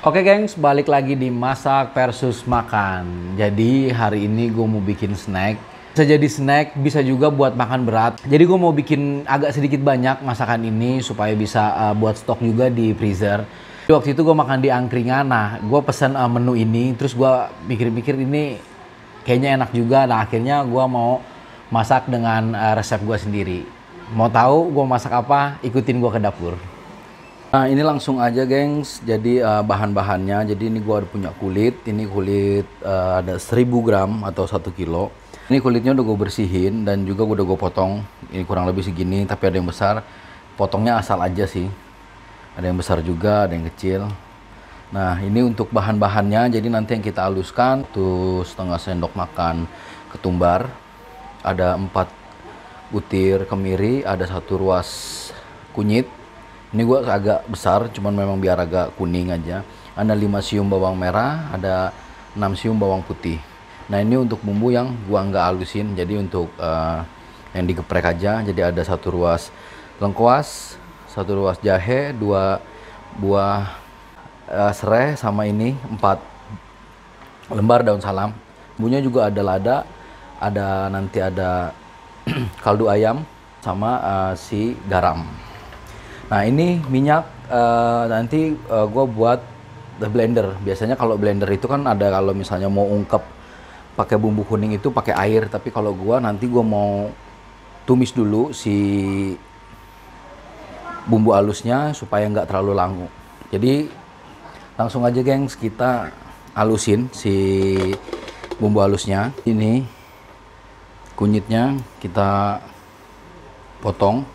Oke gengs, balik lagi di masak versus makan. Jadi hari ini gue mau bikin snack. Bisa jadi snack, bisa juga buat makan berat. Jadi gue mau bikin agak sedikit banyak masakan ini supaya bisa buat stok juga di freezer. Waktu itu gue makan di angkringan, nah gue pesen menu ini, terus gue mikir-mikir ini kayaknya enak juga. Nah akhirnya gue mau masak dengan resep gue sendiri. Mau tahu gue masak apa? Ikutin gue ke dapur. Nah ini langsung aja gengs, jadi bahan-bahannya, jadi ini gua ada punya kulit, ini kulit ada 1000 gram atau 1 kilo. Ini kulitnya udah gue bersihin dan juga udah gue potong, ini kurang lebih segini, tapi ada yang besar, potongnya asal aja sih. Ada yang besar juga, ada yang kecil. Nah ini untuk bahan-bahannya, jadi nanti yang kita haluskan, tuh setengah sendok makan ketumbar, ada 4 butir kemiri, ada 1 ruas kunyit. Ini gue agak besar, cuman memang biar agak kuning aja. Ada 5 siung bawang merah, ada 6 siung bawang putih. Nah ini untuk bumbu yang gua nggak halusin, jadi untuk yang digeprek aja. Jadi ada 1 ruas lengkuas, 1 ruas jahe, 2 buah serai, sama ini 4 lembar daun salam. Bumbunya juga ada lada, ada nanti ada kaldu ayam, sama si garam. Nah ini minyak nanti gue buat blender. Biasanya kalau blender itu kan ada, kalau misalnya mau ungkep pakai bumbu kuning itu pakai air, tapi kalau gue nanti gue mau tumis dulu si bumbu halusnya supaya nggak terlalu langu. Jadi langsung aja gengs, kita halusin si bumbu halusnya. Ini kunyitnya kita potong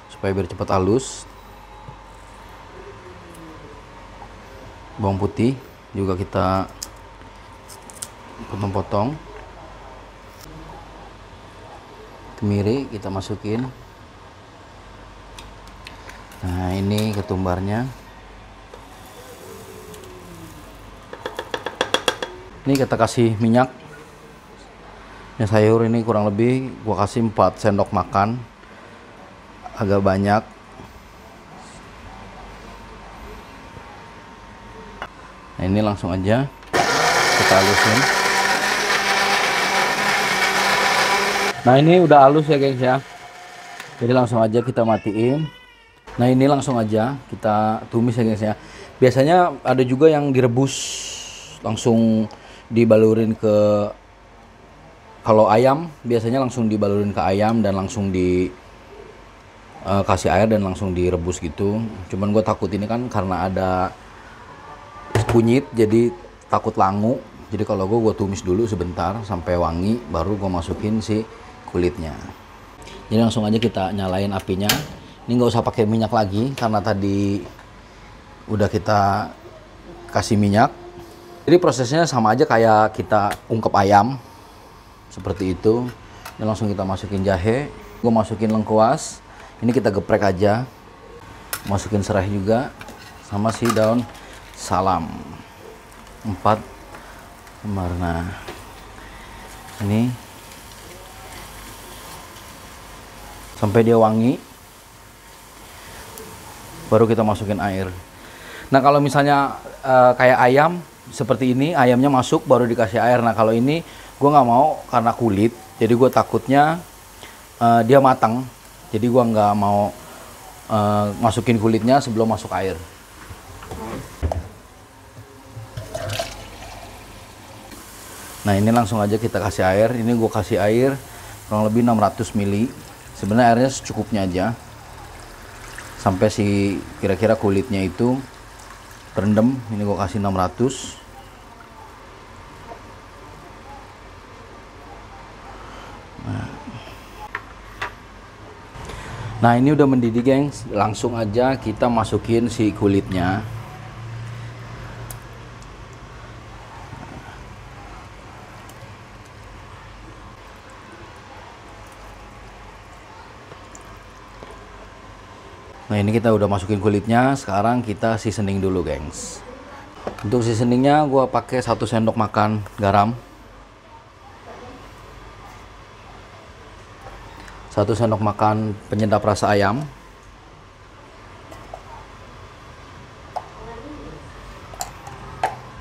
supaya biar cepat halus. Bawang putih juga kita potong-potong. Kemiri kita masukin. Nah ini ketumbarnya. Ini kita kasih minyak. Ini sayur ini kurang lebih gua kasih 4 sendok makan, agak banyak. Nah ini langsung aja kita halusin. Nah ini udah halus ya gengs ya. Jadi langsung aja kita matiin. Nah ini langsung aja kita tumis ya gengs ya. Biasanya ada juga yang direbus, langsung dibalurin ke, kalau ayam biasanya langsung dibalurin ke ayam dan langsung di kasih air dan langsung direbus gitu. Cuman gue takut ini kan karena ada kunyit jadi takut langu. Jadi kalau gue tumis dulu sebentar sampai wangi, baru gue masukin si kulitnya. Jadi langsung aja kita nyalain apinya. Ini nggak usah pakai minyak lagi karena tadi udah kita kasih minyak. Jadi prosesnya sama aja kayak kita ungkep ayam, seperti itu. Dan langsung kita masukin jahe, gue masukin lengkuas. Ini kita geprek aja, masukin serai juga, sama si daun salam 4 lembar. Nah ini sampai dia wangi, baru kita masukin air. Nah kalau misalnya kayak ayam seperti ini, ayamnya masuk baru dikasih air. Nah kalau ini gue nggak mau karena kulit, jadi gue takutnya dia matang, jadi gue nggak mau masukin kulitnya sebelum masuk air. Nah ini langsung aja kita kasih air. Ini gue kasih air kurang lebih 600 ml. Sebenarnya airnya secukupnya aja, sampai si kira-kira kulitnya itu terendam. Ini gue kasih 600. Nah ini udah mendidih gengs. Langsung aja kita masukin si kulitnya. Nah ini kita udah masukin kulitnya. Sekarang kita seasoning dulu gengs. Untuk seasoningnya gue pakai 1 sendok makan garam, 1 sendok makan penyedap rasa ayam,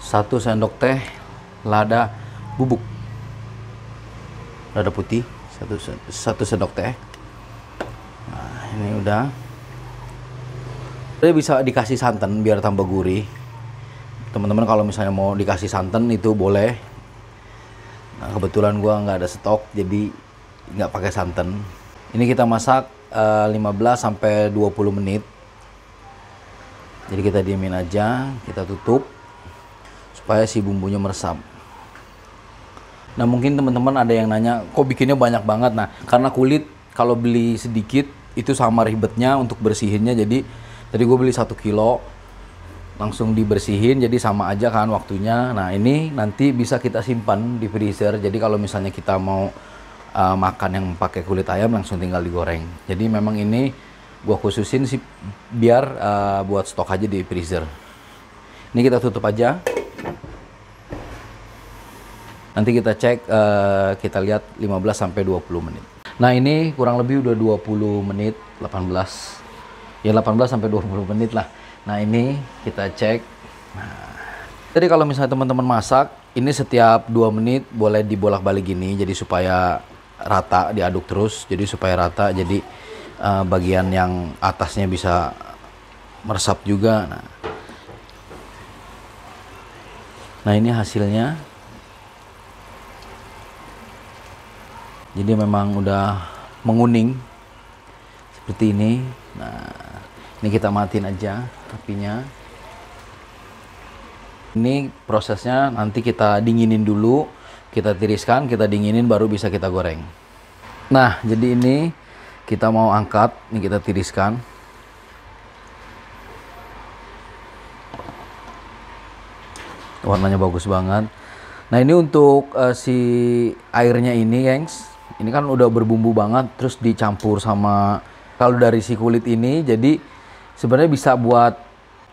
1 sendok teh lada bubuk, lada putih, 1 sendok teh. Nah, ini udah. Dia bisa dikasih santan biar tambah gurih. Teman-teman kalau misalnya mau dikasih santan itu boleh. Nah, kebetulan gua nggak ada stok jadi nggak pakai santan. Ini kita masak 15 sampai 20 menit. Jadi kita diemin aja, kita tutup supaya si bumbunya meresap. Nah, mungkin teman-teman ada yang nanya, kok bikinnya banyak banget? Nah, karena kulit kalau beli sedikit itu sama ribetnya untuk bersihinnya. Jadi tadi gue beli 1 kilo langsung dibersihin, jadi sama aja kan waktunya. Nah, ini nanti bisa kita simpan di freezer. Jadi kalau misalnya kita mau makan yang pakai kulit ayam langsung tinggal digoreng. Jadi memang ini gue khususin sih biar buat stok aja di freezer. Ini kita tutup aja. Nanti kita cek, kita lihat 15 sampai 20 menit. Nah, ini kurang lebih udah 20 menit, 18. Ya 18 sampai 20 menit lah. Nah, ini kita cek. Nah, jadi kalau misalnya teman-teman masak, ini setiap 2 menit boleh dibolak-balik gini, jadi supaya rata, diaduk terus, jadi supaya rata, jadi bagian yang atasnya bisa meresap juga. Nah, ini hasilnya. Jadi memang udah menguning seperti ini. Nah, ini kita matiin aja apinya. Ini prosesnya nanti kita dinginin dulu, kita tiriskan, kita dinginin baru bisa kita goreng. Nah, jadi ini kita mau angkat, ini kita tiriskan. Warnanya bagus banget. Nah, ini untuk si airnya ini, gengs. Ini kan udah berbumbu banget, terus dicampur sama kalau dari si kulit ini, jadi sebenarnya bisa buat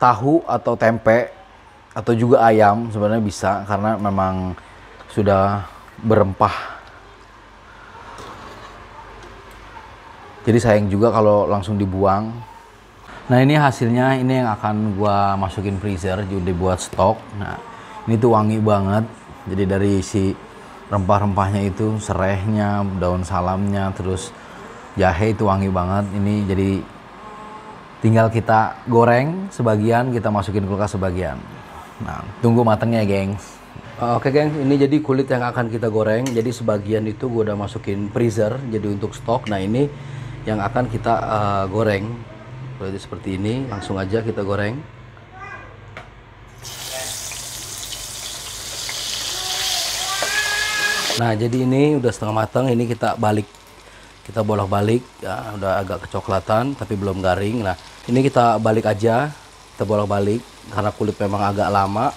tahu atau tempe atau juga ayam, sebenarnya bisa karena memang sudah berempah. Jadi sayang juga kalau langsung dibuang. Nah, ini hasilnya, ini yang akan gua masukin freezer jadi buat stok. Nah, ini tuh wangi banget. Jadi dari si rempah-rempahnya itu, serehnya, daun salamnya, terus jahe itu wangi banget. Ini jadi tinggal kita goreng sebagian, kita masukin kulkas sebagian. Nah, tunggu matangnya, gengs. Oke, gengs, ini jadi kulit yang akan kita goreng. Jadi sebagian itu gue udah masukin freezer jadi untuk stok. Nah, ini yang akan kita goreng. Jadi seperti ini, langsung aja kita goreng. Nah, jadi ini udah setengah matang. Ini kita balik, kita bolak-balik. Ya, udah agak kecoklatan tapi belum garing. Nah, ini kita balik aja, kita bolak-balik karena kulit memang agak lama.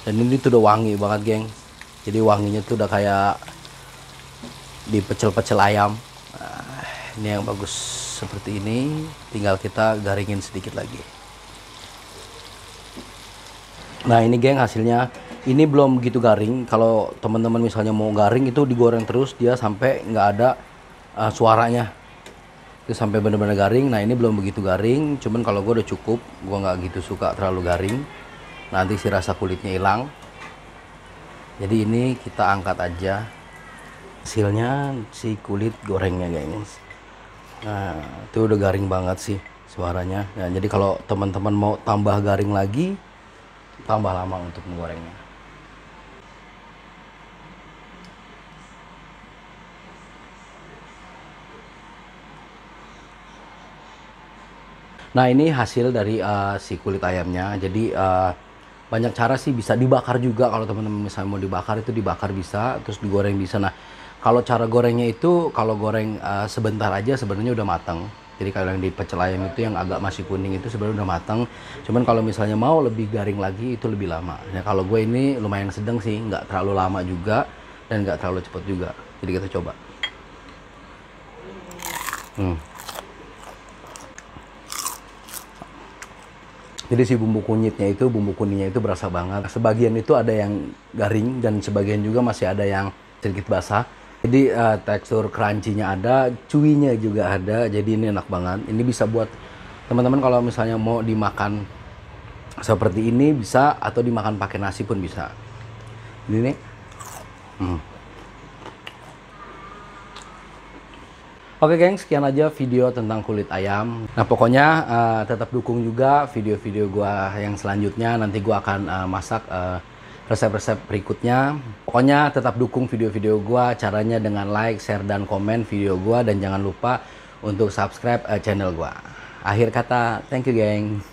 Dan ini tuh udah wangi banget, geng. Jadi wanginya tuh udah kayak di pecel-pecel ayam. Nah, ini yang bagus seperti ini. Tinggal kita garingin sedikit lagi. Nah, ini, geng, hasilnya. Ini belum begitu garing. Kalau teman-teman misalnya mau garing itu digoreng terus dia sampai nggak ada suaranya. Itu sampai benar-benar garing. Nah, ini belum begitu garing. Cuman kalau gue udah cukup, gue nggak gitu suka terlalu garing. Nanti si rasa kulitnya hilang. Jadi ini kita angkat aja. Hasilnya si kulit gorengnya, guys. Nah, itu udah garing banget sih suaranya. Nah, jadi kalau teman-teman mau tambah garing lagi, tambah lama untuk menggorengnya. Nah, ini hasil dari si kulit ayamnya. Jadi banyak cara sih, bisa dibakar juga. Kalau teman-teman misalnya mau dibakar itu dibakar bisa, terus digoreng bisa. Nah, kalau cara gorengnya itu kalau goreng sebentar aja sebenarnya udah matang. Jadi kalau yang di pecel ayam itu yang agak masih kuning itu sebenarnya udah matang. Cuman kalau misalnya mau lebih garing lagi itu lebih lama. Nah, kalau gue ini lumayan sedang sih, nggak terlalu lama juga dan nggak terlalu cepat juga. Jadi kita coba. Jadi si bumbu kunyitnya itu, bumbu kuningnya itu berasa banget. Sebagian itu ada yang garing dan sebagian juga masih ada yang sedikit basah. Jadi tekstur crunchy-nya ada, chewy-nya juga ada. Jadi ini enak banget. Ini bisa buat teman-teman kalau misalnya mau dimakan Seperti ini bisa, atau dimakan pakai nasi pun bisa. Ini nih. Oke geng, sekian aja video tentang kulit ayam. Nah pokoknya tetap dukung juga video-video gua yang selanjutnya. Nanti gua akan masak resep-resep berikutnya. Pokoknya tetap dukung video-video gua. Caranya dengan like, share, dan komen video gua. Dan jangan lupa untuk subscribe channel gua. Akhir kata, thank you geng.